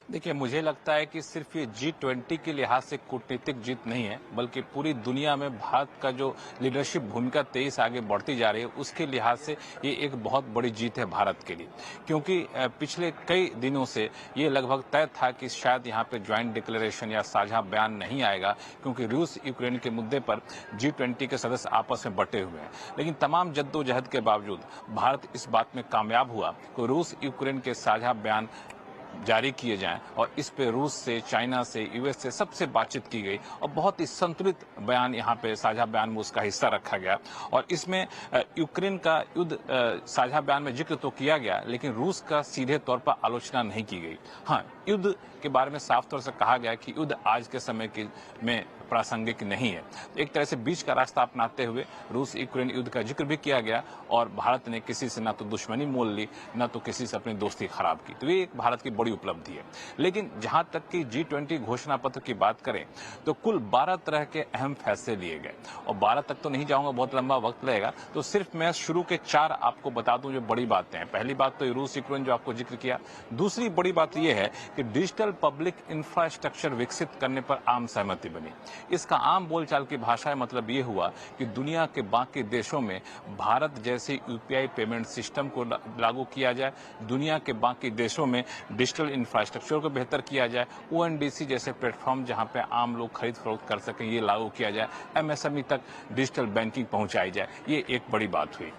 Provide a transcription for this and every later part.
देखिए, मुझे लगता है कि सिर्फ ये G20 के लिहाज से कूटनीतिक जीत नहीं है, बल्कि पूरी दुनिया में भारत का जो लीडरशिप भूमिका तेज आगे बढ़ती जा रही है, उसके लिहाज से ये एक बहुत बड़ी जीत है भारत के लिए। क्योंकि पिछले कई दिनों से ये लगभग तय था कि शायद यहाँ पे ज्वाइंट डिक्लेरेशन या साझा बयान नहीं आएगा, क्योंकि रूस यूक्रेन के मुद्दे पर G20 के सदस्य आपस में बटे हुए हैं। लेकिन तमाम जद्दोजहद के बावजूद भारत इस बात में कामयाब हुआ कि रूस यूक्रेन के साझा बयान जारी किए जाएं और इस पे रूस से, चाइना से, यूएस से सबसे बातचीत की गई और बहुत ही संतुलित बयान यहाँ पे साझा बयान में उसका हिस्सा रखा गया। और इसमें यूक्रेन का युद्ध साझा बयान में जिक्र तो किया गया, लेकिन रूस का सीधे तौर पर आलोचना नहीं की गई। हाँ, युद्ध के बारे में साफ तौर से कहा गया कि युद्ध आज के समय में प्रासंगिक नहीं है। एक तरह से बीच का रास्ता अपनाते हुए रूस यूक्रेन युद्ध का जिक्र भी किया गया और भारत ने किसी से ना तो दुश्मनी मोल ली, ना तो किसी से अपनी दोस्ती खराब की। तो ये एक भारत की बड़ी उपलब्धि है। लेकिन जहां तक कि G20 घोषणा पत्र की बात करें तो कुल 12 तरह के अहम फैसले लिए गए और 12 तक तो नहीं जाऊंगा, बहुत लंबा वक्त लगेगा। तो सिर्फ मैं शुरू के 4 आपको बता दूं जो बड़ी बातें हैं। पहली बात तो रूस यूक्रेन जो आपको जिक्र किया। दूसरी बड़ी बात यह है कि डिजिटल पब्लिक इंफ्रास्ट्रक्चर विकसित करने पर आम सहमति बनी। इसका आम बोलचाल की भाषा में मतलब ये हुआ कि दुनिया के बाकी देशों में भारत जैसे यूपीआई पेमेंट सिस्टम को लागू किया जाए, दुनिया के बाकी देशों में डिजिटल इंफ्रास्ट्रक्चर को बेहतर किया जाए, ओएनडीसी जैसे प्लेटफॉर्म जहां पे आम लोग खरीद फरोख्त कर सकें ये लागू किया जाए, एमएसएमई तक डिजिटल बैंकिंग पहुंचाई जाए। ये एक बड़ी बात हुई।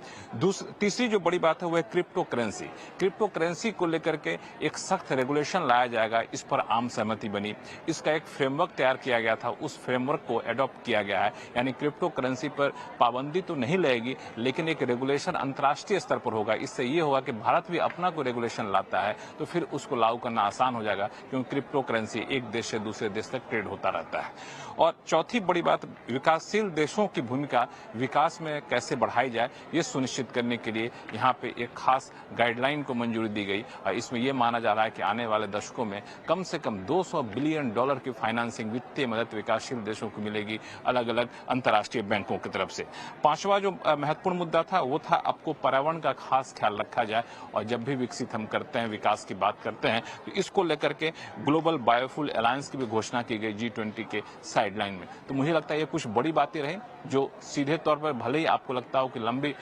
तीसरी जो बड़ी बात है वो है क्रिप्टो करेंसी। क्रिप्टो करेंसी को लेकर के एक सख्त रेगुलेशन लाया जाएगा, इस पर आम सहमति बनी। इसका एक फ्रेमवर्क तैयार किया गया था, उस फ्रेमवर्क को एडॉप्ट किया गया है। यानी क्रिप्टो करेंसी पर पाबंदी तो नहीं लगेगी, लेकिन एक रेगुलेशन अंतर्राष्ट्रीय स्तर पर होगा। इससे ये होगा कि भारत भी अपना कोई रेगुलेशन लाता है तो फिर उसको लागू करना आसान हो जाएगा, क्योंकि क्रिप्टो करेंसी एक देश से दूसरे देश तक ट्रेड होता रहता है। और चौथी बड़ी बात, विकासशील देशों की भूमिका विकास में कैसे बढ़ाई जाए ये सुनिश्चित करने के लिए यहाँ पे एक खास गाइडलाइन को मंजूरी दी गई। और इसमें यह माना जा रहा है कि आने वाले दशकों में कम से कम $200 बिलियन की फाइनेंसिंग, वित्तीय मदद विकासशील देशों को मिलेगी अलग अलग अंतर्राष्ट्रीय बैंकों की तरफ से। पांचवा जो महत्वपूर्ण मुद्दा था वो था आपको पर्यावरण का खास ख्याल रखा जाए। और जब भी विकसित हम करते हैं, विकास की बात करते हैं, तो इसको लेकर के ग्लोबल बायोफ्यूल अलायंस की भी घोषणा की गई G20 के साइडलाइन में। तो मुझे लगता है ये कुछ बड़ी बातें रही जो सीधे तौर पर भले ही आपको लगता हो कि लंबी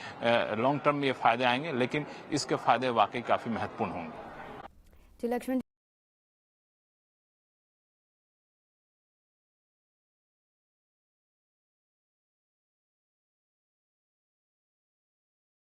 लॉन्ग टर्म में ये फायदे आएंगे, लेकिन इसके फायदे वाकई काफी महत्वपूर्ण होंगे। जी लक्ष्मण